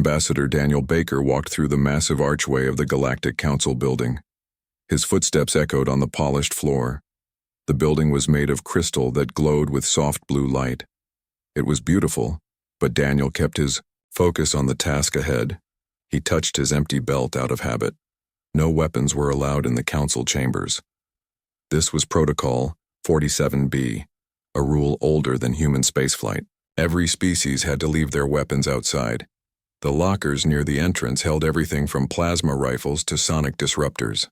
Ambassador Daniel Baker walked through the massive archway of the Galactic Council building. His footsteps echoed on the polished floor. The building was made of crystal that glowed with soft blue light. It was beautiful, but Daniel kept his focus on the task ahead. He touched his empty belt out of habit. No weapons were allowed in the council chambers. This was Protocol 47B, a rule older than human spaceflight. Every species had to leave their weapons outside. The lockers near the entrance held everything from plasma rifles to sonic disruptors.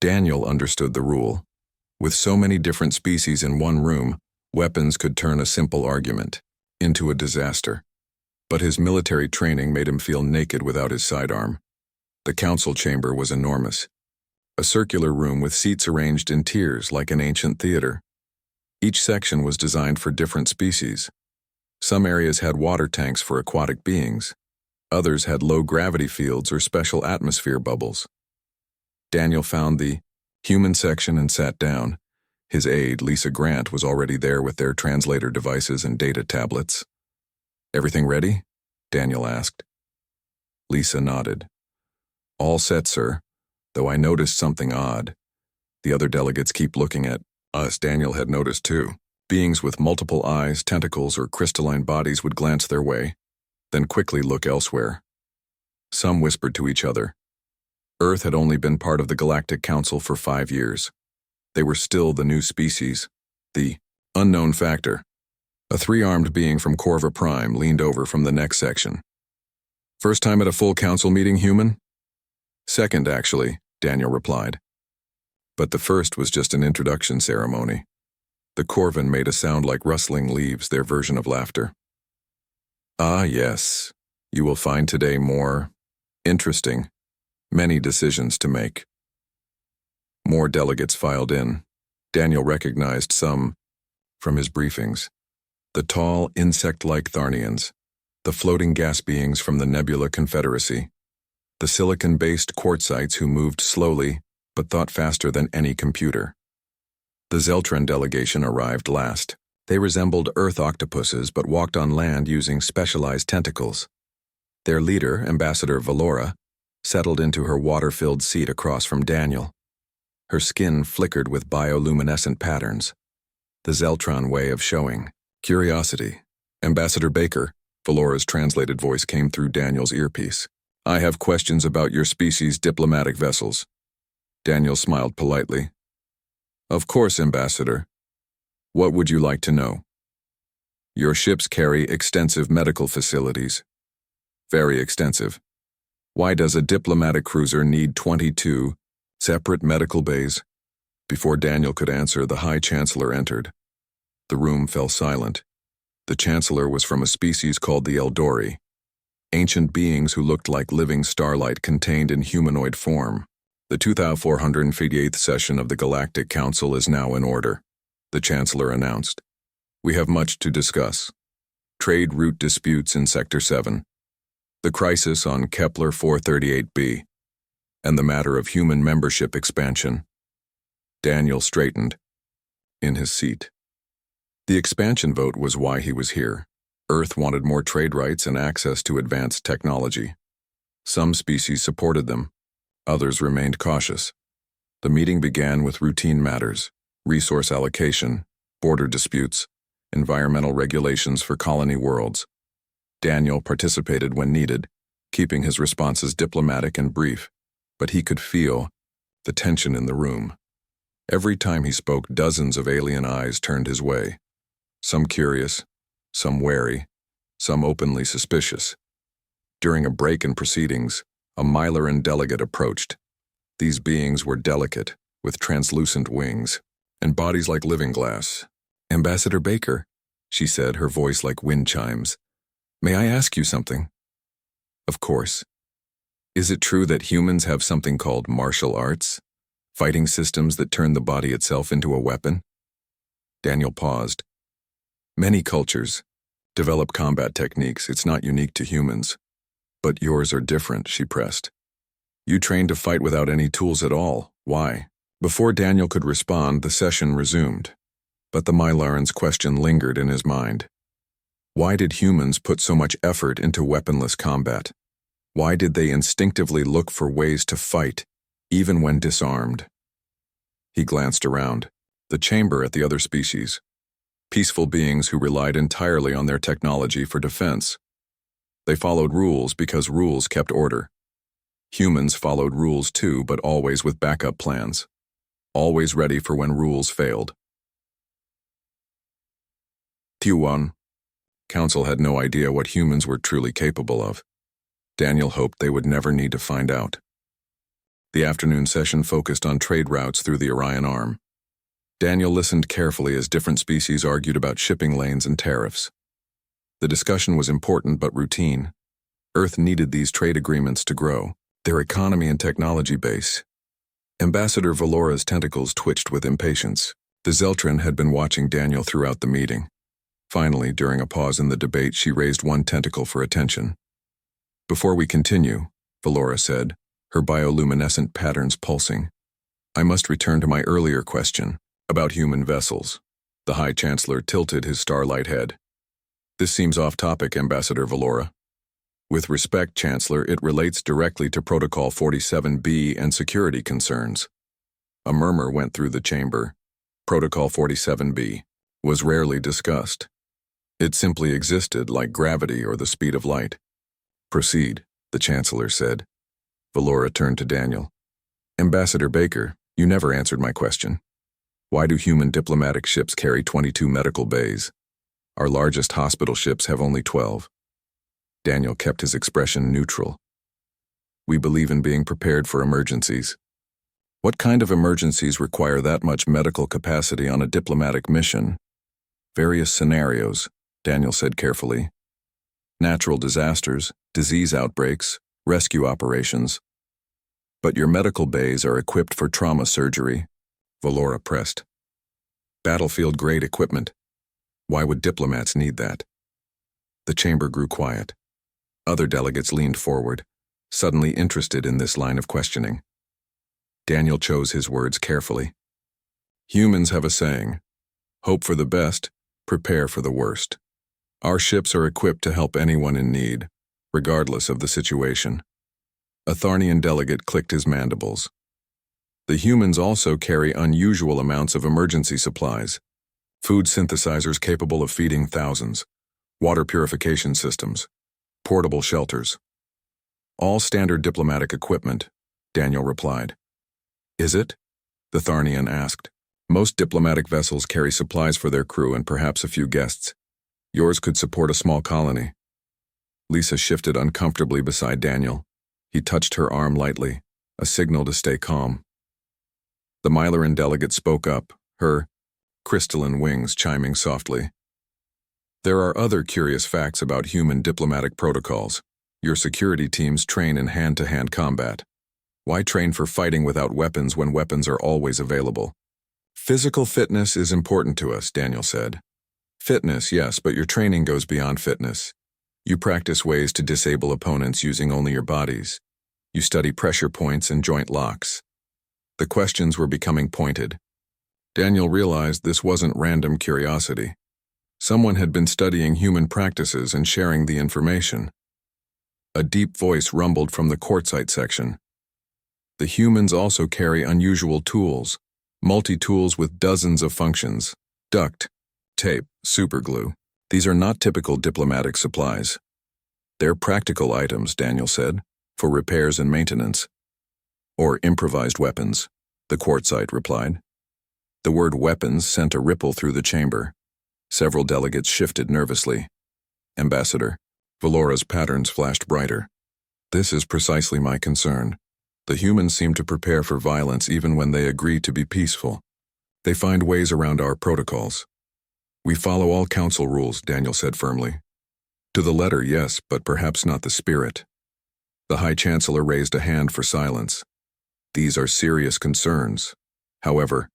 Daniel understood the rule. With so many different species in one room, weapons could turn a simple argument into a disaster. But his military training made him feel naked without his sidearm. The council chamber was enormous. A circular room with seats arranged in tiers like an ancient theater. Each section was designed for different species. Some areas had water tanks for aquatic beings. Others had low gravity fields or special atmosphere bubbles. Daniel found the human section and sat down. His aide, Lisa Grant, was already there with their translator devices and data tablets. "Everything ready?" Daniel asked. Lisa nodded. "All set, sir, though I noticed something odd. The other delegates keep looking at us." Daniel had noticed too. Beings with multiple eyes, tentacles, or crystalline bodies would glance their way, then quickly look elsewhere. Some whispered to each other. Earth had only been part of the Galactic Council for 5 years. They were still the new species, the unknown factor. A 3-armed being from Corva Prime leaned over from the next section. "First time at a full council meeting, human?" "Second, actually," Daniel replied. But the first was just an introduction ceremony. The Corvan made a sound like rustling leaves, their version of laughter. "Ah, yes. You will find today more interesting. Many decisions to make." More delegates filed in. Daniel recognized some from his briefings. The tall, insect-like Tharnians, the floating gas beings from the Nebula Confederacy, the silicon-based quartzites who moved slowly but thought faster than any computer. The Zeltran delegation arrived last. They resembled Earth octopuses but walked on land using specialized tentacles. Their leader, Ambassador Valora, settled into her water-filled seat across from Daniel. Her skin flickered with bioluminescent patterns, the Zeltron way of showing curiosity. "Ambassador Baker," Valora's translated voice came through Daniel's earpiece. "I have questions about your species' diplomatic vessels." Daniel smiled politely. "Of course, Ambassador. What would you like to know?" "Your ships carry extensive medical facilities." "Very extensive. Why does a diplomatic cruiser need 22 separate medical bays?" Before Daniel could answer, the High Chancellor entered. The room fell silent. The Chancellor was from a species called the Eldori, ancient beings who looked like living starlight contained in humanoid form. "The 2458th session of the Galactic Council is now in order," the Chancellor announced. "We have much to discuss. Trade route disputes in Sector 7, the crisis on Kepler 438b, and the matter of human membership expansion." Daniel straightened in his seat. The expansion vote was why he was here. Earth wanted more trade rights and access to advanced technology. Some species supported them. Others remained cautious. The meeting began with routine matters: resource allocation, border disputes, environmental regulations for colony worlds. Daniel participated when needed, keeping his responses diplomatic and brief, but he could feel the tension in the room. Every time he spoke, dozens of alien eyes turned his way, some curious, some wary, some openly suspicious. During a break in proceedings, a Mylaran delegate approached. These beings were delicate, with translucent wings, and bodies like living glass. "Ambassador Baker," she said, her voice like wind chimes. "May I ask you something?" "Of course. Is it true that humans have something called martial arts? Fighting systems that turn the body itself into a weapon?" Daniel paused. "Many cultures develop combat techniques. It's not unique to humans. But yours are different," she pressed. "You train to fight without any tools at all. Why?" Before Daniel could respond, the session resumed. But the Mylaran's question lingered in his mind. Why did humans put so much effort into weaponless combat? Why did they instinctively look for ways to fight, even when disarmed? He glanced around. The chamber at the other species. Peaceful beings who relied entirely on their technology for defense. They followed rules because rules kept order. Humans followed rules too, but always with backup plans. Always ready for when rules failed. Q1. Council had no idea what humans were truly capable of. Daniel hoped they would never need to find out. The afternoon session focused on trade routes through the Orion Arm. Daniel listened carefully as different species argued about shipping lanes and tariffs. The discussion was important but routine. Earth needed these trade agreements to grow, their economy and technology base. Ambassador Valora's tentacles twitched with impatience. The Zeltran had been watching Daniel throughout the meeting. Finally, during a pause in the debate, she raised one tentacle for attention. "Before we continue," Valora said, her bioluminescent patterns pulsing, "I must return to my earlier question about human vessels." The High Chancellor tilted his starlight head. "This seems off topic, Ambassador Valora." "With respect, Chancellor, it relates directly to Protocol 47B and security concerns." A murmur went through the chamber. Protocol 47B was rarely discussed. It simply existed like gravity or the speed of light. "Proceed," the Chancellor said. Valora turned to Daniel. "Ambassador Baker, you never answered my question. Why do human diplomatic ships carry 22 medical bays? Our largest hospital ships have only 12. Daniel kept his expression neutral. "We believe in being prepared for emergencies." "What kind of emergencies require that much medical capacity on a diplomatic mission?" "Various scenarios," Daniel said carefully. "Natural disasters, disease outbreaks, rescue operations." "But your medical bays are equipped for trauma surgery," Valora pressed. "Battlefield-grade equipment. Why would diplomats need that?" The chamber grew quiet. Other delegates leaned forward, suddenly interested in this line of questioning. Daniel chose his words carefully. "Humans have a saying, hope for the best, prepare for the worst. Our ships are equipped to help anyone in need, regardless of the situation." A Tharnian delegate clicked his mandibles. "The humans also carry unusual amounts of emergency supplies. Food synthesizers capable of feeding thousands, water purification systems, portable shelters. All standard diplomatic equipment," Daniel replied. "Is it?" the Tharnian asked. "Most diplomatic vessels carry supplies for their crew and perhaps a few guests. Yours could support a small colony." Lisa shifted uncomfortably beside Daniel. He touched her arm lightly, a signal to stay calm. The Mylaran delegate spoke up, her crystalline wings chiming softly. "There are other curious facts about human diplomatic protocols. Your security teams train in hand-to-hand combat. Why train for fighting without weapons when weapons are always available?" "Physical fitness is important to us," Daniel said. "Fitness, yes, but your training goes beyond fitness. You practice ways to disable opponents using only your bodies. You study pressure points and joint locks." The questions were becoming pointed. Daniel realized this wasn't random curiosity. Someone had been studying human practices and sharing the information. A deep voice rumbled from the quartzite section. "The humans also carry unusual tools, multi-tools with dozens of functions. Duct, tape, superglue. These are not typical diplomatic supplies. They're practical items," Daniel said, "for repairs and maintenance." "Or improvised weapons," the quartzite replied. The word weapons sent a ripple through the chamber. Several delegates shifted nervously. "Ambassador," Valora's patterns flashed brighter. "This is precisely my concern. The humans seem to prepare for violence even when they agree to be peaceful. They find ways around our protocols." "We follow all council rules," Daniel said firmly. "To the letter, yes, but perhaps not the spirit." The High Chancellor raised a hand for silence. "These are serious concerns. However,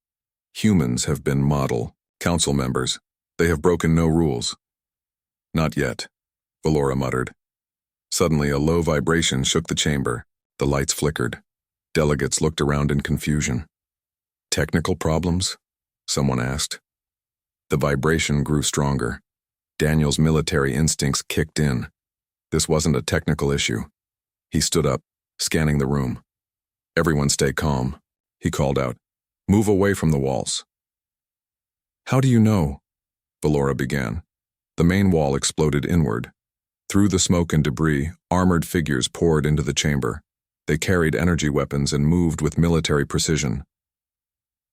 humans have been model council members. They have broken no rules." "Not yet," Valora muttered. Suddenly, a low vibration shook the chamber. The lights flickered. Delegates looked around in confusion. "Technical problems?" someone asked. The vibration grew stronger. Daniel's military instincts kicked in. This wasn't a technical issue. He stood up, scanning the room. "Everyone stay calm," he called out. "Move away from the walls." "How do you know?" Valora began. The main wall exploded inward. Through the smoke and debris, armored figures poured into the chamber. They carried energy weapons and moved with military precision.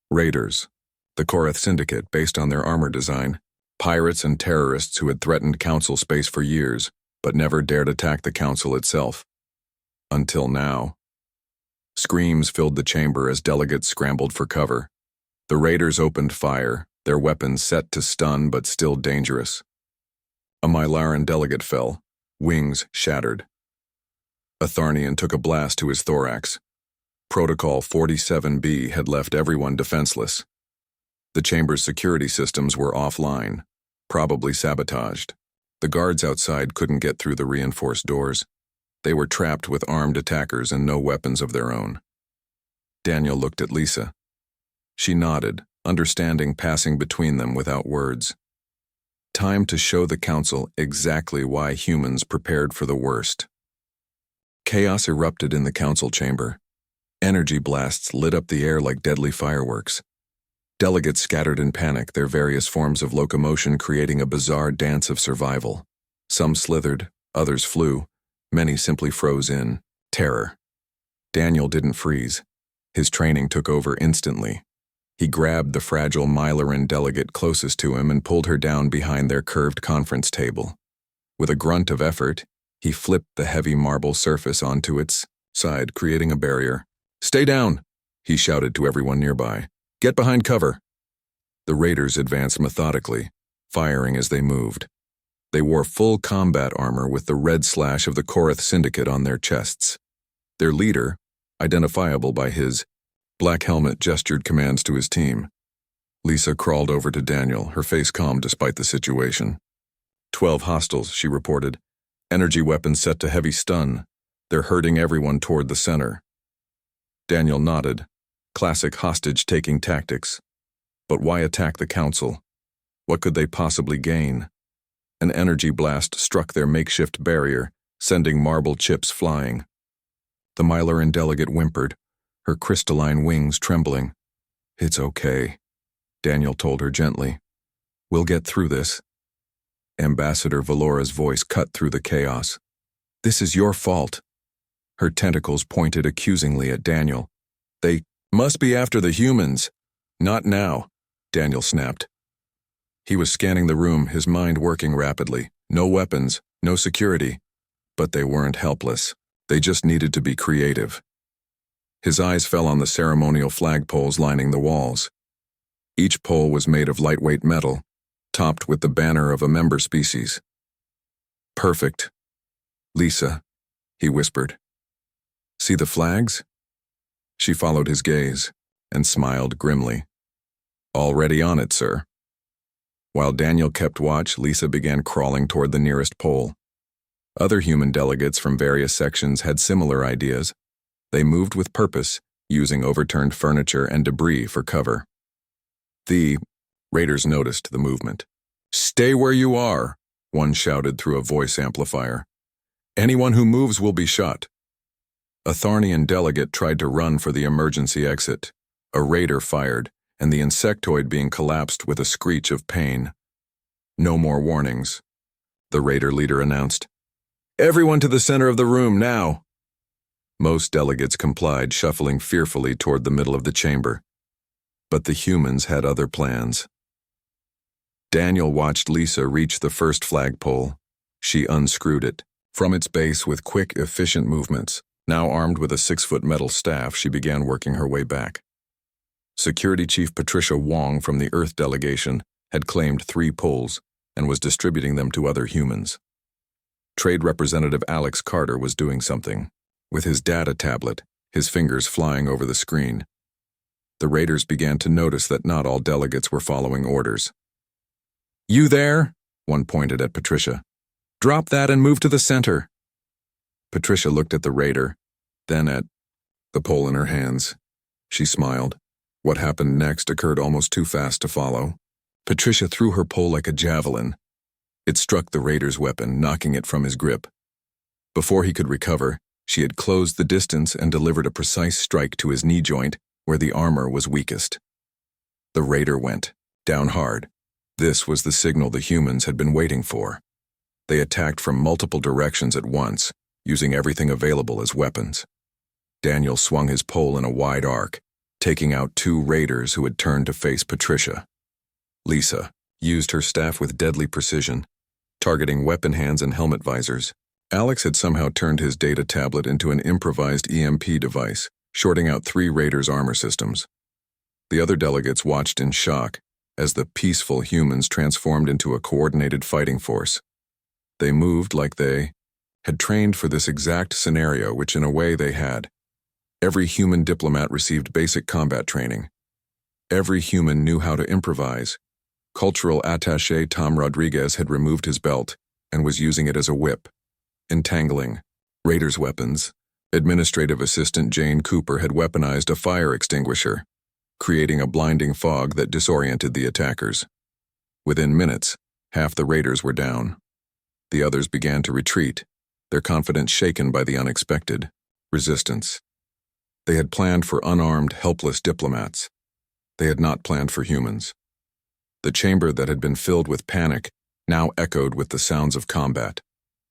Raiders, the Korath Syndicate based on their armor design, pirates and terrorists who had threatened Council space for years, but never dared attack the Council itself. Until now. Screams filled the chamber as delegates scrambled for cover. The raiders opened fire, their weapons set to stun but still dangerous. A Mylaran delegate fell, wings shattered. A Tharnian took a blast to his thorax. Protocol 47B had left everyone defenseless. The chamber's security systems were offline, probably sabotaged. The guards outside couldn't get through the reinforced doors. They were trapped with armed attackers and no weapons of their own. Daniel looked at Lisa. She nodded, understanding passing between them without words. Time to show the Council exactly why humans prepared for the worst. Chaos erupted in the Council chamber. Energy blasts lit up the air like deadly fireworks. Delegates scattered in panic, their various forms of locomotion creating a bizarre dance of survival. Some slithered, others flew, many simply froze in terror. Daniel didn't freeze. His training took over instantly. He grabbed the fragile Mylaran delegate closest to him and pulled her down behind their curved conference table. With a grunt of effort, he flipped the heavy marble surface onto its side, creating a barrier. "Stay down," he shouted to everyone nearby. "Get behind cover." The raiders advanced methodically, firing as they moved. They wore full combat armor with the red slash of the Korath Syndicate on their chests. Their leader, identifiable by his black helmet, gestured commands to his team. Lisa crawled over to Daniel, her face calm despite the situation. 12 hostiles, she reported. Energy weapons set to heavy stun. They're herding everyone toward the center. Daniel nodded. Classic hostage-taking tactics. But why attack the Council? What could they possibly gain? An energy blast struck their makeshift barrier, sending marble chips flying. The Mylaran delegate whimpered, her crystalline wings trembling. "It's okay," Daniel told her gently. "We'll get through this." Ambassador Valora's voice cut through the chaos. "This is your fault." Her tentacles pointed accusingly at Daniel. "They must be after the humans." "Not now," Daniel snapped. He was scanning the room, his mind working rapidly. No weapons, no security. But they weren't helpless. They just needed to be creative. His eyes fell on the ceremonial flagpoles lining the walls. Each pole was made of lightweight metal, topped with the banner of a member species. "Perfect. Lisa," he whispered. "See the flags?" She followed his gaze and smiled grimly. "Already on it, sir." While Daniel kept watch, Lisa began crawling toward the nearest pole. Other human delegates from various sections had similar ideas. They moved with purpose, using overturned furniture and debris for cover. The raiders noticed the movement. "Stay where you are," one shouted through a voice amplifier. "Anyone who moves will be shot." A Tharnian delegate tried to run for the emergency exit. A raider fired, and the insectoid being collapsed with a screech of pain. "No more warnings," the raider leader announced. "Everyone to the center of the room, now." Most delegates complied, shuffling fearfully toward the middle of the chamber. But the humans had other plans. Daniel watched Lisa reach the first flagpole. She unscrewed it. From its base with quick, efficient movements, now armed with a 6-foot metal staff, she began working her way back. Security Chief Patricia Wong from the Earth delegation had claimed 3 poles and was distributing them to other humans. Trade Representative Alex Carter was doing something. With his data tablet, his fingers flying over the screen. The raiders began to notice that not all delegates were following orders. "You there?" one pointed at Patricia. "Drop that and move to the center." Patricia looked at the raider, then at the pole in her hands. She smiled. What happened next occurred almost too fast to follow. Patricia threw her pole like a javelin. It struck the raider's weapon, knocking it from his grip. Before he could recover, She had closed the distance and delivered a precise strike to his knee joint where the armor was weakest. The raider went down hard. This was the signal the humans had been waiting for. They attacked from multiple directions at once, using everything available as weapons. Daniel swung his pole in a wide arc, taking out 2 raiders who had turned to face Patricia. Lisa used her staff with deadly precision, targeting weapon hands and helmet visors. Alex had somehow turned his data tablet into an improvised EMP device, shorting out 3 raiders' armor systems. The other delegates watched in shock as the peaceful humans transformed into a coordinated fighting force. They moved like they had trained for this exact scenario, which in a way they had. Every human diplomat received basic combat training. Every human knew how to improvise. Cultural attaché Tom Rodriguez had removed his belt and was using it as a whip, entangling raiders' weapons. Administrative assistant Jane Cooper had weaponized a fire extinguisher, creating a blinding fog that disoriented the attackers. Within minutes, half the raiders were down. The others began to retreat, their confidence shaken by the unexpected resistance. They had planned for unarmed, helpless diplomats. They had not planned for humans. The chamber that had been filled with panic now echoed with the sounds of combat.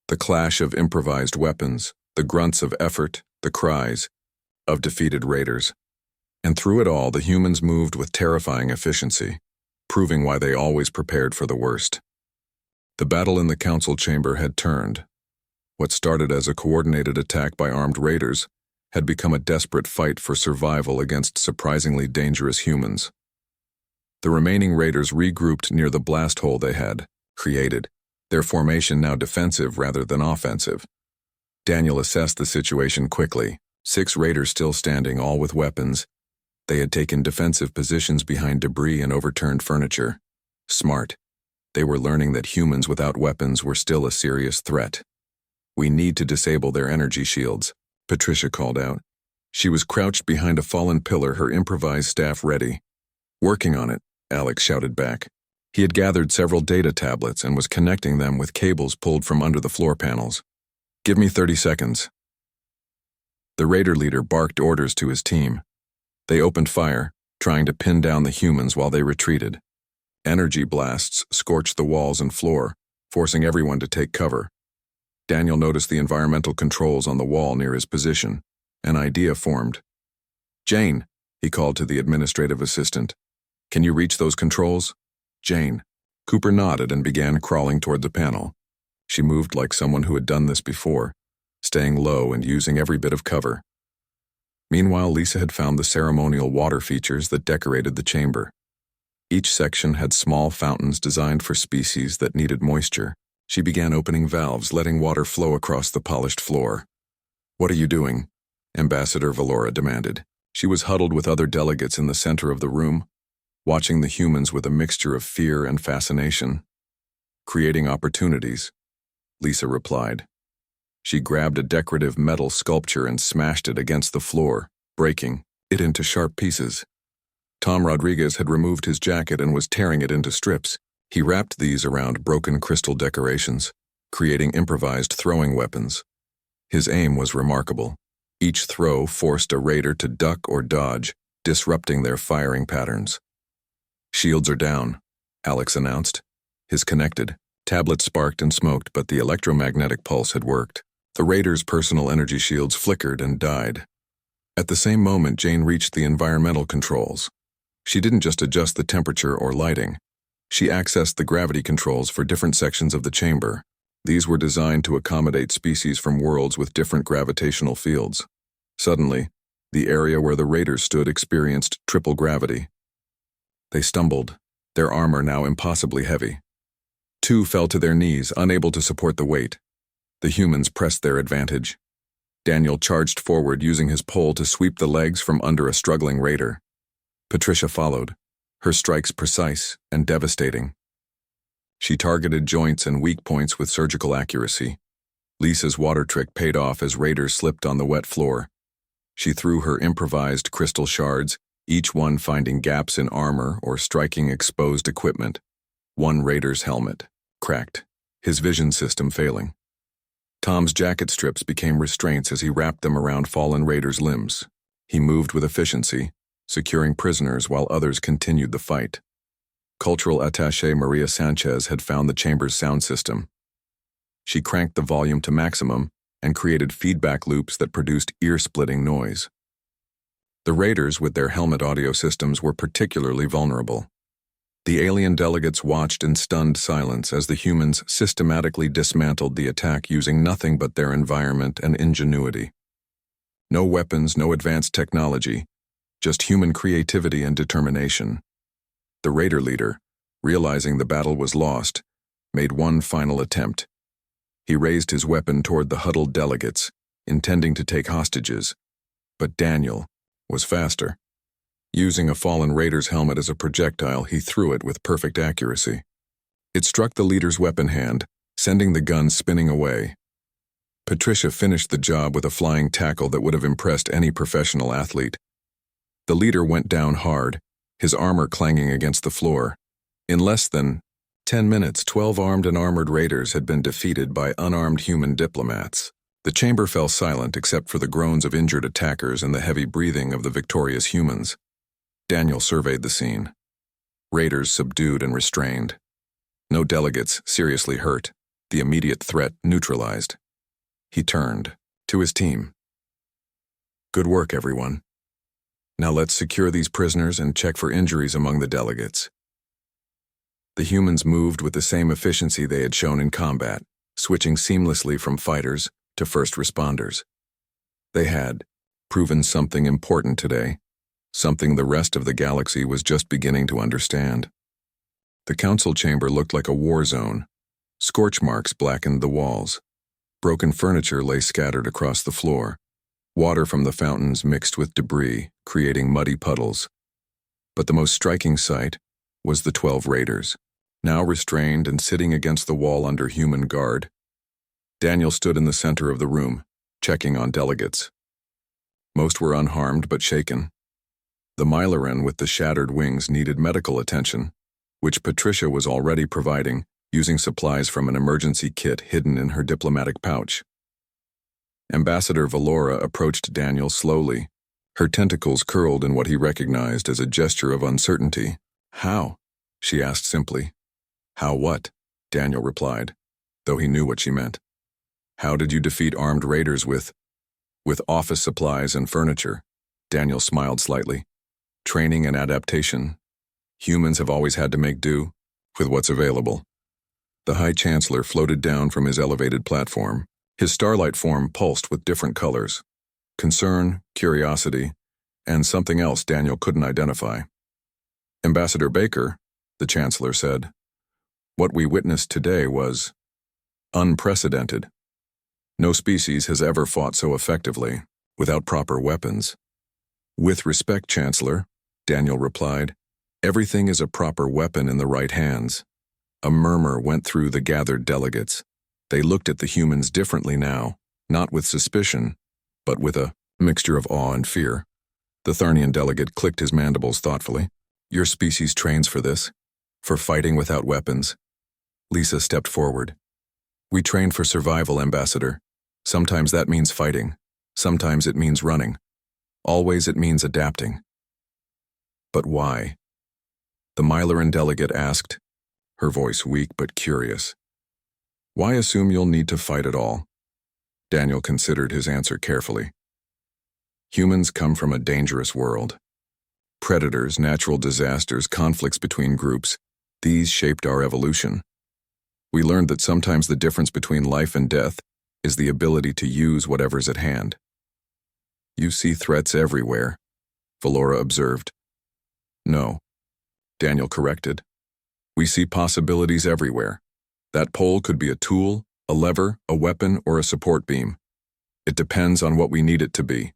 The clash of improvised weapons, the grunts of effort, the cries of defeated raiders. And through it all, the humans moved with terrifying efficiency, proving why they always prepared for the worst. The battle in the council chamber had turned. What started as a coordinated attack by armed raiders had become a desperate fight for survival against surprisingly dangerous humans. The remaining raiders regrouped near the blast hole they had created, their formation now defensive rather than offensive. Daniel assessed the situation quickly. 6 raiders still standing, all with weapons. They had taken defensive positions behind debris and overturned furniture. Smart. They were learning that humans without weapons were still a serious threat. "We need to disable their energy shields," Patricia called out. She was crouched behind a fallen pillar, her improvised staff ready. "Working on it," Alex shouted back. He had gathered several data tablets and was connecting them with cables pulled from under the floor panels. "Give me 30 seconds. The raider leader barked orders to his team. They opened fire, trying to pin down the humans while they retreated. Energy blasts scorched the walls and floor, forcing everyone to take cover. Daniel noticed the environmental controls on the wall near his position. An idea formed. "Jane," he called to the administrative assistant. "Can you reach those controls?" "Jane." Cooper nodded and began crawling toward the panel. She moved like someone who had done this before, staying low and using every bit of cover. Meanwhile, Lisa had found the ceremonial water features that decorated the chamber. Each section had small fountains designed for species that needed moisture. She began opening valves, letting water flow across the polished floor. "What are you doing?" Ambassador Valora demanded. She was huddled with other delegates in the center of the room, watching the humans with a mixture of fear and fascination. "Creating opportunities," Lisa replied. She grabbed a decorative metal sculpture and smashed it against the floor, breaking it into sharp pieces. Tom Rodriguez had removed his jacket and was tearing it into strips. He wrapped these around broken crystal decorations, creating improvised throwing weapons. His aim was remarkable. Each throw forced a raider to duck or dodge, disrupting their firing patterns. "Shields are down," Alex announced. His connected tablet sparked and smoked, but the electromagnetic pulse had worked. The raiders' personal energy shields flickered and died. At the same moment, Jane reached the environmental controls. She didn't just adjust the temperature or lighting. She accessed the gravity controls for different sections of the chamber. These were designed to accommodate species from worlds with different gravitational fields. Suddenly, the area where the raiders stood experienced triple gravity. They stumbled, their armor now impossibly heavy. 2 fell to their knees, unable to support the weight. The humans pressed their advantage. Daniel charged forward, using his pole to sweep the legs from under a struggling raider. Patricia followed, her strikes precise and devastating. She targeted joints and weak points with surgical accuracy. Lisa's water trick paid off as raiders slipped on the wet floor. She threw her improvised crystal shards, each one finding gaps in armor or striking exposed equipment. One raider's helmet cracked, his vision system failing. Tom's jacket strips became restraints as he wrapped them around fallen raiders' limbs. He moved with efficiency, securing prisoners while others continued the fight. Cultural attaché Maria Sanchez had found the chamber's sound system. She cranked the volume to maximum and created feedback loops that produced ear-splitting noise. The raiders with their helmet audio systems were particularly vulnerable. The alien delegates watched in stunned silence as the humans systematically dismantled the attack using nothing but their environment and ingenuity. No weapons, no advanced technology, just human creativity and determination. The raider leader, realizing the battle was lost, made one final attempt. He raised his weapon toward the huddled delegates, intending to take hostages. But Daniel was faster. Using a fallen raider's helmet as a projectile, he threw it with perfect accuracy. It struck the leader's weapon hand, sending the gun spinning away. Patricia finished the job with a flying tackle that would have impressed any professional athlete. The leader went down hard, his armor clanging against the floor. In less than 10 minutes, 12 armed and armored raiders had been defeated by unarmed human diplomats. The chamber fell silent except for the groans of injured attackers and the heavy breathing of the victorious humans. Daniel surveyed the scene. Raiders subdued and restrained. No delegates seriously hurt, the immediate threat neutralized. He turned to his team. Good work, everyone. Now let's secure these prisoners and check for injuries among the delegates. The humans moved with the same efficiency they had shown in combat, switching seamlessly from fighters to first responders. They had proven something important today, something the rest of the galaxy was just beginning to understand. The council chamber looked like a war zone. Scorch marks blackened the walls. Broken furniture lay scattered across the floor. Water from the fountains mixed with debris, creating muddy puddles. But the most striking sight was the 12 raiders, now restrained and sitting against the wall under human guard. Daniel stood in the center of the room, checking on delegates. Most were unharmed but shaken. The Mylaran with the shattered wings needed medical attention, which Patricia was already providing, using supplies from an emergency kit hidden in her diplomatic pouch. Ambassador Valora approached Daniel slowly, her tentacles curled in what he recognized as a gesture of uncertainty. How? She asked simply. How what? Daniel replied, though he knew what she meant. How did you defeat armed raiders with office supplies and furniture? Daniel smiled slightly. Training and adaptation. Humans have always had to make do with what's available. The High Chancellor floated down from his elevated platform. His starlight form pulsed with different colors. Concern, curiosity, and something else Daniel couldn't identify. Ambassador Baker, the Chancellor said, what we witnessed today was unprecedented. No species has ever fought so effectively, without proper weapons. With respect, Chancellor, Daniel replied, everything is a proper weapon in the right hands. A murmur went through the gathered delegates. They looked at the humans differently now, not with suspicion, but with a mixture of awe and fear. The Tharnian delegate clicked his mandibles thoughtfully. Your species trains for this, for fighting without weapons. Lisa stepped forward. We train for survival, Ambassador. Sometimes that means fighting. Sometimes it means running. Always it means adapting. But why? The Mylaran delegate asked, her voice weak but curious. Why assume you'll need to fight at all? Daniel considered his answer carefully. Humans come from a dangerous world. Predators, natural disasters, conflicts between groups, these shaped our evolution. We learned that sometimes the difference between life and death is the ability to use whatever's at hand. You see threats everywhere, Valora observed. No, Daniel corrected. We see possibilities everywhere. That pole could be a tool, a lever, a weapon, or a support beam. It depends on what we need it to be.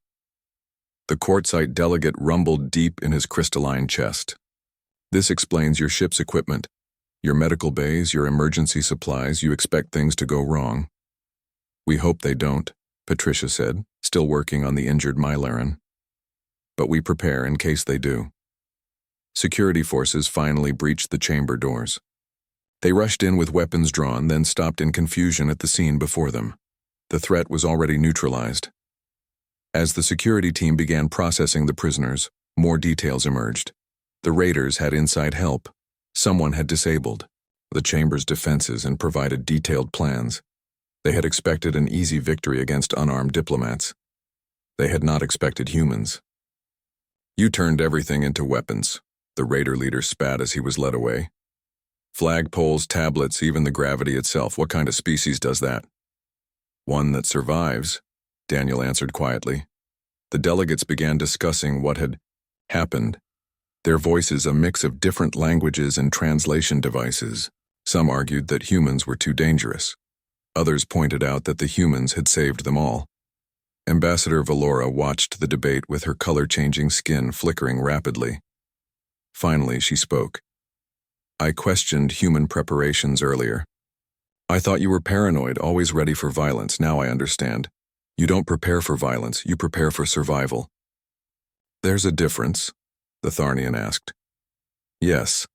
The quartzite delegate rumbled deep in his crystalline chest. This explains your ship's equipment, your medical bays, your emergency supplies. You expect things to go wrong. We hope they don't, Patricia said, still working on the injured Mylaran. But we prepare in case they do. Security forces finally breached the chamber doors. They rushed in with weapons drawn, then stopped in confusion at the scene before them. The threat was already neutralized. As the security team began processing the prisoners, more details emerged. The raiders had inside help. Someone had disabled the chamber's defenses and provided detailed plans. They had expected an easy victory against unarmed diplomats. They had not expected humans. "You turned everything into weapons," the raider leader spat as he was led away. "Flagpoles, tablets, even the gravity itself. What kind of species does that?" "One that survives," Daniel answered quietly. The delegates began discussing what had happened, their voices a mix of different languages and translation devices. Some argued that humans were too dangerous. Others pointed out that the humans had saved them all. Ambassador Valora watched the debate with her color-changing skin flickering rapidly. Finally, she spoke. "I questioned human preparations earlier. I thought you were paranoid, always ready for violence. Now I understand. You don't prepare for violence, you prepare for survival." "There's a difference?" the Tharnian asked. "Yes,"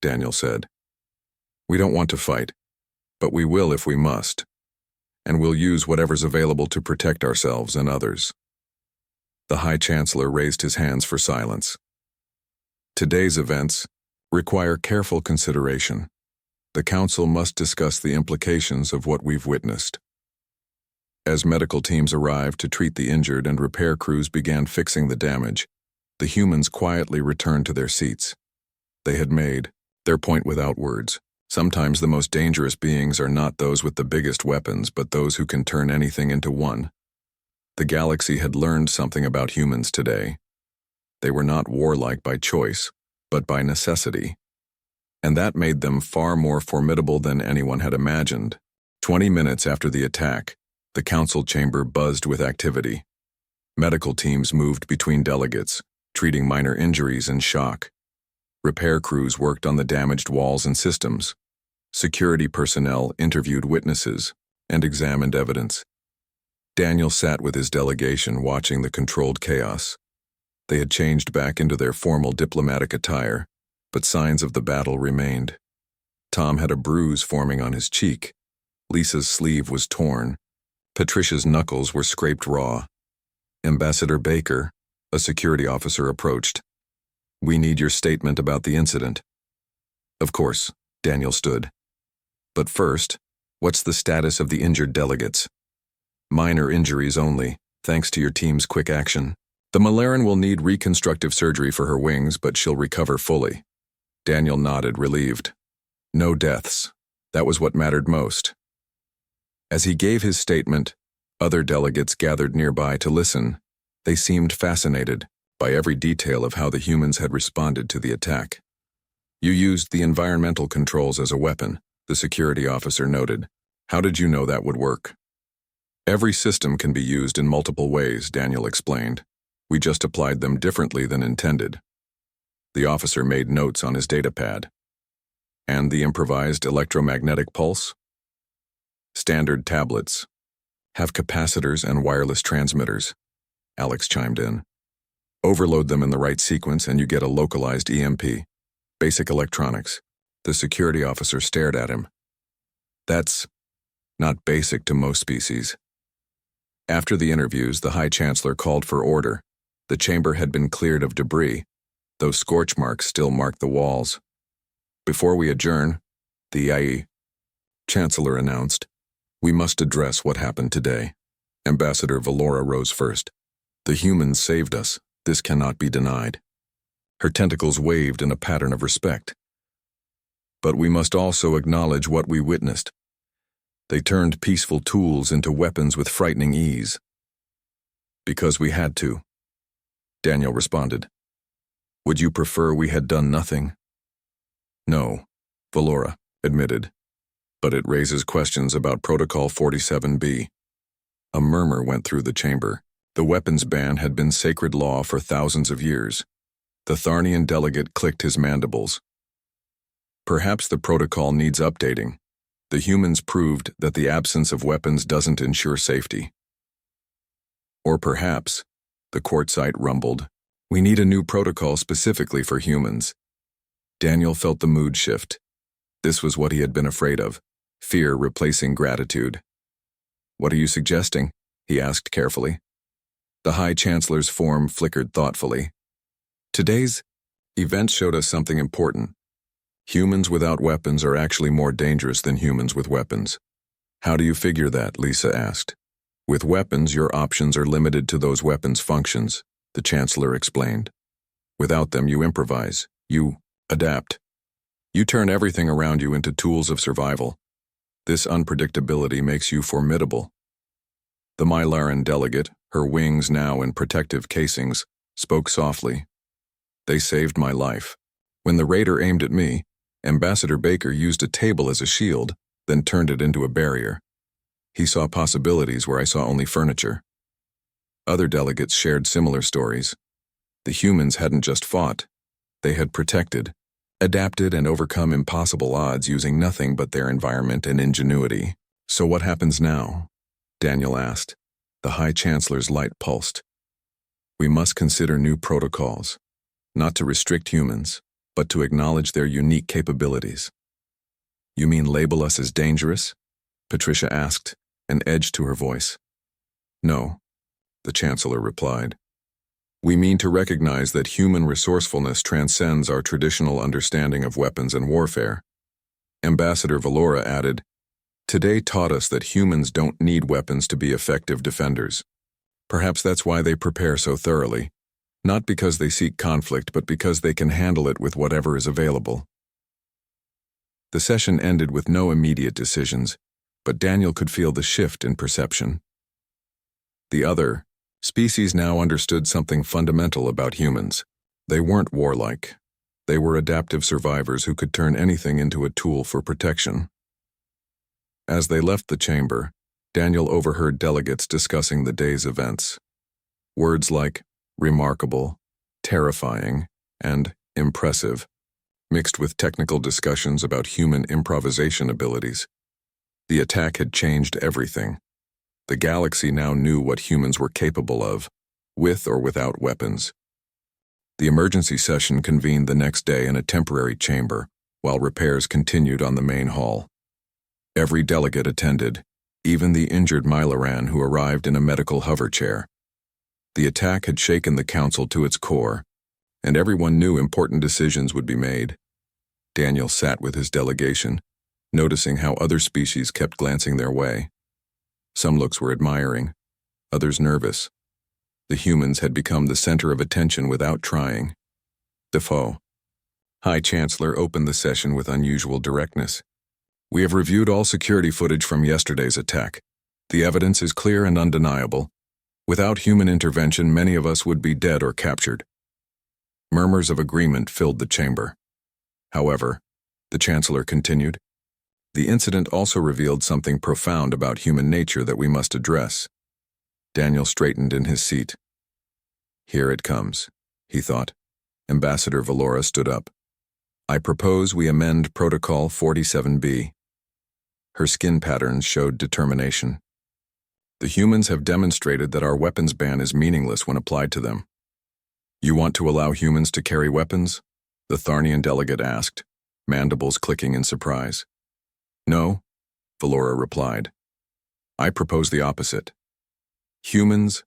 Daniel said. "We don't want to fight, but we will if we must, and we'll use whatever's available to protect ourselves and others." The High Chancellor raised his hands for silence. "Today's events require careful consideration. The Council must discuss the implications of what we've witnessed." As medical teams arrived to treat the injured and repair crews began fixing the damage, the humans quietly returned to their seats. They had made their point without words. Sometimes the most dangerous beings are not those with the biggest weapons, but those who can turn anything into one. The galaxy had learned something about humans today. They were not warlike by choice, but by necessity. And that made them far more formidable than anyone had imagined. 20 minutes after the attack, the council chamber buzzed with activity. Medical teams moved between delegates, treating minor injuries and shock. Repair crews worked on the damaged walls and systems. Security personnel interviewed witnesses and examined evidence. Daniel sat with his delegation watching the controlled chaos. They had changed back into their formal diplomatic attire, but signs of the battle remained. Tom had a bruise forming on his cheek. Lisa's sleeve was torn. Patricia's knuckles were scraped raw. Ambassador Baker, a security officer, approached. "We need your statement about the incident." "Of course," Daniel stood. "But first, what's the status of the injured delegates?" "Minor injuries only, thanks to your team's quick action. The Malaran will need reconstructive surgery for her wings, but she'll recover fully." Daniel nodded, relieved. No deaths. That was what mattered most. As he gave his statement, other delegates gathered nearby to listen. They seemed fascinated by every detail of how the humans had responded to the attack. "You used the environmental controls as a weapon," the security officer noted. "How did you know that would work?" "Every system can be used in multiple ways," Daniel explained. "We just applied them differently than intended." The officer made notes on his datapad. "And the improvised electromagnetic pulse?" "Standard tablets. Have capacitors and wireless transmitters," Alex chimed in. "Overload them in the right sequence and you get a localized EMP. Basic electronics." The security officer stared at him. "That's not basic to most species." After the interviews, the High Chancellor called for order. The chamber had been cleared of debris, though scorch marks still marked the walls. "Before we adjourn," the Chancellor announced, "we must address what happened today." Ambassador Valora rose first. "The humans saved us. This cannot be denied." Her tentacles waved in a pattern of respect. "But we must also acknowledge what we witnessed. They turned peaceful tools into weapons with frightening ease." "Because we had to," Daniel responded. "Would you prefer we had done nothing?" "No," Valora admitted. "But it raises questions about Protocol 47B. A murmur went through the chamber. The weapons ban had been sacred law for thousands of years. The Tharnian delegate clicked his mandibles. "Perhaps the protocol needs updating. The humans proved that the absence of weapons doesn't ensure safety." "Or perhaps," the quartzite rumbled, "we need a new protocol specifically for humans." Daniel felt the mood shift. This was what he had been afraid of, fear replacing gratitude. What are you suggesting? He asked carefully. The High Chancellor's form flickered thoughtfully. Today's event showed us something important. Humans without weapons are actually more dangerous than humans with weapons. How do you figure that? Lisa asked. With weapons, your options are limited to those weapons' functions, the Chancellor explained. Without them, you improvise. You adapt. You turn everything around you into tools of survival. This unpredictability makes you formidable. The Mylaran delegate, her wings now in protective casings, spoke softly. They saved my life. When the raider aimed at me, Ambassador Baker used a table as a shield, then turned it into a barrier. He saw possibilities where I saw only furniture. Other delegates shared similar stories. The humans hadn't just fought. They had protected, adapted, and overcome impossible odds using nothing but their environment and ingenuity. So what happens now? Daniel asked. The High Chancellor's light pulsed. We must consider new protocols, not to restrict humans, but to acknowledge their unique capabilities. You mean label us as dangerous? Patricia asked, an edge to her voice. No, the Chancellor replied. We mean to recognize that human resourcefulness transcends our traditional understanding of weapons and warfare. Ambassador Valora added, Today taught us that humans don't need weapons to be effective defenders. Perhaps that's why they prepare so thoroughly, not because they seek conflict, but because they can handle it with whatever is available. The session ended with no immediate decisions, but Daniel could feel the shift in perception. The other species now understood something fundamental about humans. They weren't warlike. They were adaptive survivors who could turn anything into a tool for protection. As they left the chamber, Daniel overheard delegates discussing the day's events. Words like remarkable, terrifying, and impressive, mixed with technical discussions about human improvisation abilities. The attack had changed everything. The galaxy now knew what humans were capable of, with or without weapons. The emergency session convened the next day in a temporary chamber, while repairs continued on the main hall. Every delegate attended, even the injured Mylaran who arrived in a medical hover chair. The attack had shaken the council to its core, and everyone knew important decisions would be made. Daniel sat with his delegation, noticing how other species kept glancing their way. Some looks were admiring, others nervous. The humans had become the center of attention without trying. Defoe. High Chancellor opened the session with unusual directness. We have reviewed all security footage from yesterday's attack. The evidence is clear and undeniable. Without human intervention, many of us would be dead or captured. Murmurs of agreement filled the chamber. However, the Chancellor continued, the incident also revealed something profound about human nature that we must address. Daniel straightened in his seat. Here it comes, he thought. Ambassador Valora stood up. I propose we amend Protocol 47B. Her skin patterns showed determination. The humans have demonstrated that our weapons ban is meaningless when applied to them. You want to allow humans to carry weapons? The Tharnian delegate asked, mandibles clicking in surprise. No, Valora replied. I propose the opposite. Humans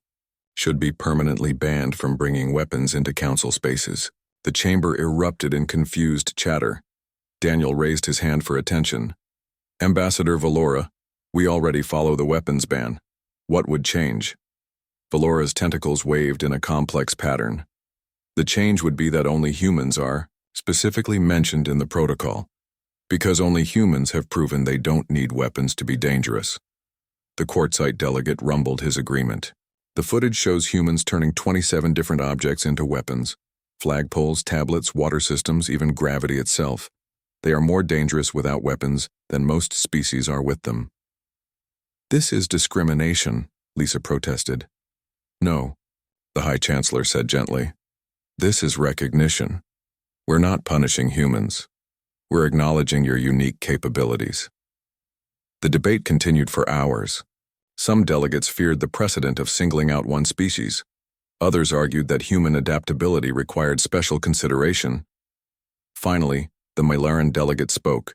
should be permanently banned from bringing weapons into council spaces. The chamber erupted in confused chatter. Daniel raised his hand for attention. Ambassador Valora, we already follow the weapons ban. What would change? Valora's tentacles waved in a complex pattern. The change would be that only humans are specifically mentioned in the protocol, because only humans have proven they don't need weapons to be dangerous. The quartzite delegate rumbled his agreement. The footage shows humans turning 27 different objects into weapons. Flagpoles, tablets, water systems, even gravity itself. They are more dangerous without weapons than most species are with them. This is discrimination, Lisa protested. No, the High Chancellor said gently. This is recognition. We're not punishing humans. We're acknowledging your unique capabilities. The debate continued for hours. Some delegates feared the precedent of singling out one species. Others argued that human adaptability required special consideration. Finally, the Mylaran delegate spoke.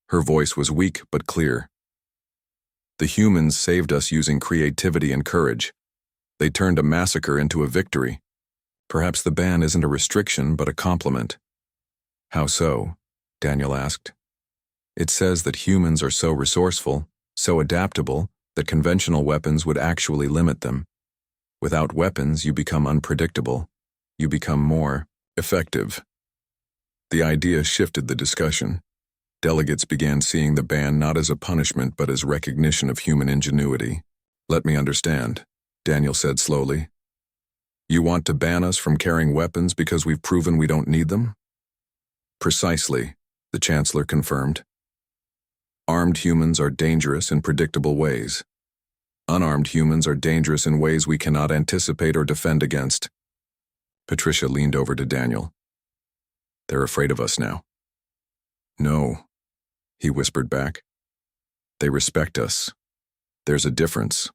Her voice was weak but clear. The humans saved us using creativity and courage. They turned a massacre into a victory. Perhaps the ban isn't a restriction, but a compliment. How so? Daniel asked. It says that humans are so resourceful, so adaptable, that conventional weapons would actually limit them. Without weapons, you become unpredictable. You become more effective. The idea shifted the discussion. Delegates began seeing the ban not as a punishment but as recognition of human ingenuity. Let me understand, Daniel said slowly. You want to ban us from carrying weapons because we've proven we don't need them? Precisely, the Chancellor confirmed. Armed humans are dangerous in predictable ways. Unarmed humans are dangerous in ways we cannot anticipate or defend against. Patricia leaned over to Daniel. They're afraid of us now. No, he whispered back. They respect us. There's a difference.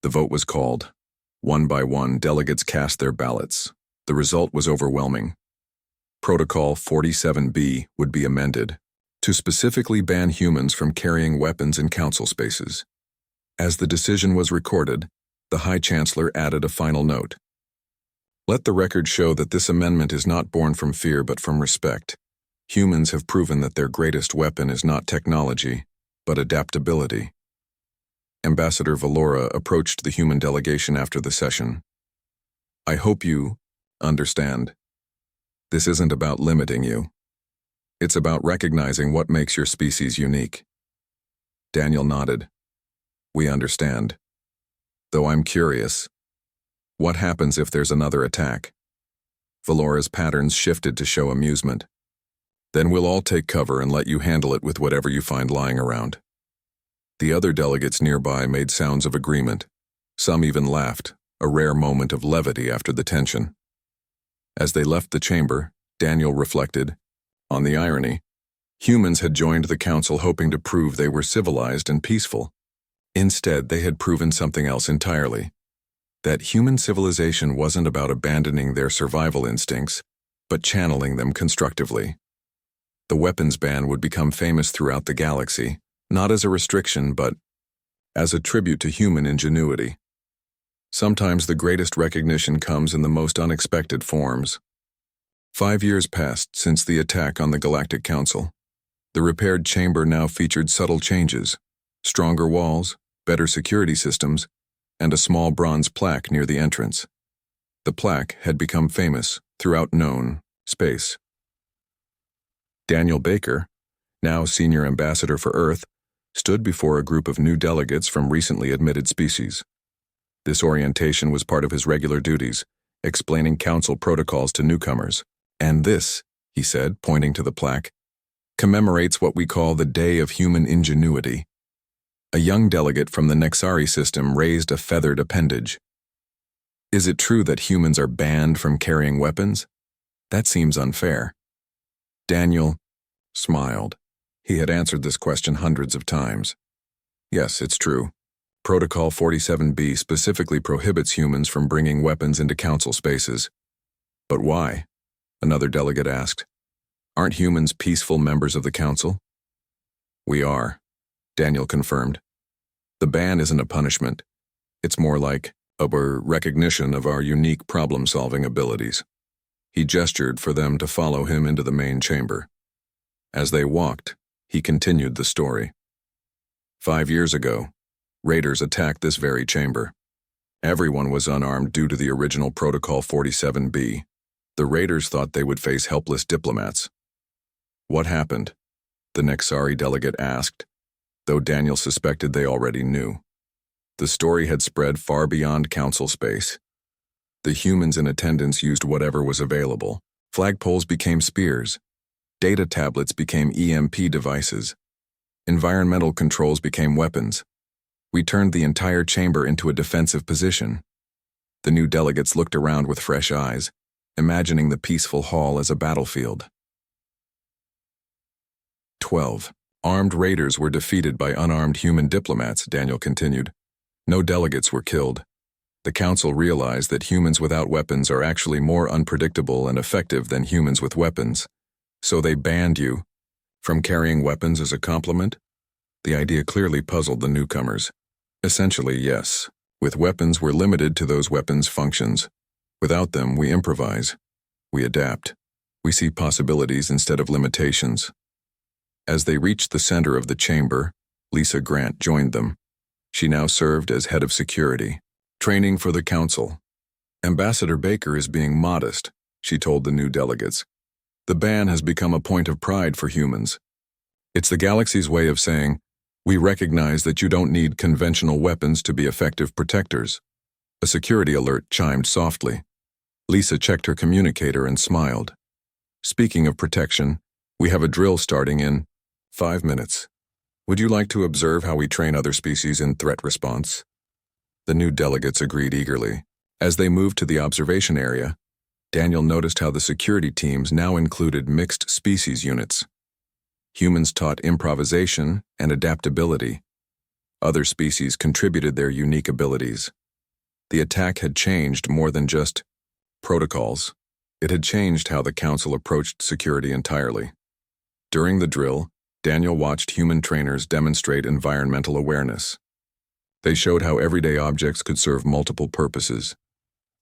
The vote was called. One by one, delegates cast their ballots. The result was overwhelming. Protocol 47B would be amended to specifically ban humans from carrying weapons in council spaces. As the decision was recorded, the High Chancellor added a final note. Let the record show that this amendment is not born from fear but from respect. Humans have proven that their greatest weapon is not technology, but adaptability. Ambassador Valora approached the human delegation after the session. I hope you understand. This isn't about limiting you. It's about recognizing what makes your species unique. Daniel nodded. We understand. Though I'm curious. What happens if there's another attack? Valora's patterns shifted to show amusement. Then we'll all take cover and let you handle it with whatever you find lying around. The other delegates nearby made sounds of agreement. Some even laughed, a rare moment of levity after the tension. As they left the chamber, Daniel reflected on the irony. Humans had joined the council hoping to prove they were civilized and peaceful. Instead, they had proven something else entirely. That human civilization wasn't about abandoning their survival instincts, but channeling them constructively. The weapons ban would become famous throughout the galaxy, not as a restriction, but as a tribute to human ingenuity. Sometimes the greatest recognition comes in the most unexpected forms. 5 years passed since the attack on the Galactic Council. The repaired chamber now featured subtle changes, stronger walls, better security systems, and a small bronze plaque near the entrance. The plaque had become famous throughout known space. Daniel Baker, now Senior Ambassador for Earth, stood before a group of new delegates from recently admitted species. This orientation was part of his regular duties, explaining council protocols to newcomers. And this, he said, pointing to the plaque, commemorates what we call the Day of Human Ingenuity. A young delegate from the Nexari system raised a feathered appendage. Is it true that humans are banned from carrying weapons? That seems unfair. Daniel smiled. He had answered this question hundreds of times. Yes, it's true. Protocol 47B specifically prohibits humans from bringing weapons into council spaces. But why? Another delegate asked. Aren't humans peaceful members of the council? We are, Daniel confirmed. The ban isn't a punishment. It's more like a recognition of our unique problem-solving abilities. He gestured for them to follow him into the main chamber. As they walked, he continued the story. 5 years ago, raiders attacked this very chamber. Everyone was unarmed due to the original Protocol 47B. The raiders thought they would face helpless diplomats. What happened? The Nexari delegate asked, though Daniel suspected they already knew. The story had spread far beyond council space. The humans in attendance used whatever was available. Flagpoles became spears. Data tablets became EMP devices. Environmental controls became weapons. We turned the entire chamber into a defensive position. The new delegates looked around with fresh eyes, imagining the peaceful hall as a battlefield. 12. Armed raiders were defeated by unarmed human diplomats, Daniel continued. No delegates were killed. The council realized that humans without weapons are actually more unpredictable and effective than humans with weapons. So they banned you from carrying weapons as a compliment? The idea clearly puzzled the newcomers. Essentially, yes. With weapons, we're limited to those weapons' functions. Without them, we improvise. We adapt. We see possibilities instead of limitations. As they reached the center of the chamber, Lisa Grant joined them. She now served as head of security. Training for the council. Ambassador Baker is being modest, she told the new delegates. The ban has become a point of pride for humans. It's the galaxy's way of saying, we recognize that you don't need conventional weapons to be effective protectors. A security alert chimed softly. Lisa checked her communicator and smiled. Speaking of protection, we have a drill starting in 5 minutes. Would you like to observe how we train other species in threat response? The new delegates agreed eagerly. As they moved to the observation area, Daniel noticed how the security teams now included mixed species units. Humans taught improvisation and adaptability. Other species contributed their unique abilities. The attack had changed more than just protocols. It had changed how the council approached security entirely. During the drill, Daniel watched human trainers demonstrate environmental awareness. They showed how everyday objects could serve multiple purposes.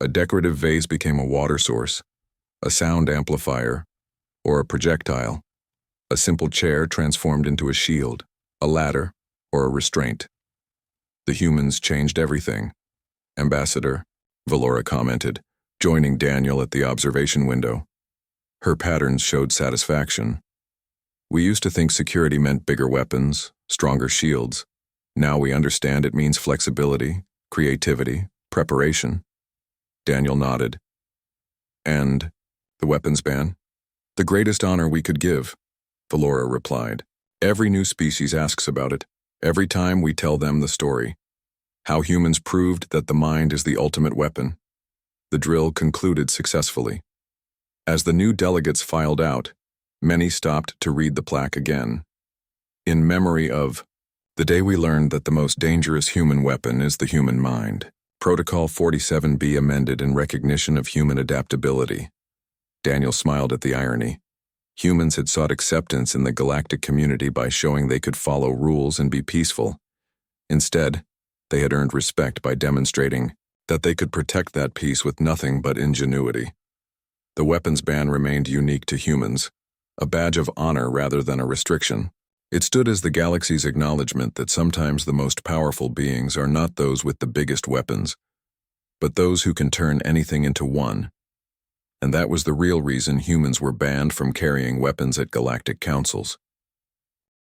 A decorative vase became a water source, a sound amplifier, or a projectile. A simple chair transformed into a shield, a ladder, or a restraint. The humans changed everything. Ambassador, Valora commented, joining Daniel at the observation window. Her patterns showed satisfaction. We used to think security meant bigger weapons, stronger shields. Now we understand it means flexibility, creativity, preparation. Daniel nodded. And the weapons ban? The greatest honor we could give, Valora replied. Every new species asks about it, every time we tell them the story. How humans proved that the mind is the ultimate weapon. The drill concluded successfully. As the new delegates filed out, many stopped to read the plaque again. In memory of the day we learned that the most dangerous human weapon is the human mind. Protocol 47B amended in recognition of human adaptability. Daniel smiled at the irony. Humans had sought acceptance in the galactic community by showing they could follow rules and be peaceful. Instead, they had earned respect by demonstrating that they could protect that peace with nothing but ingenuity. The weapons ban remained unique to humans, a badge of honor rather than a restriction. It stood as the galaxy's acknowledgement that sometimes the most powerful beings are not those with the biggest weapons, but those who can turn anything into one. And that was the real reason humans were banned from carrying weapons at galactic councils.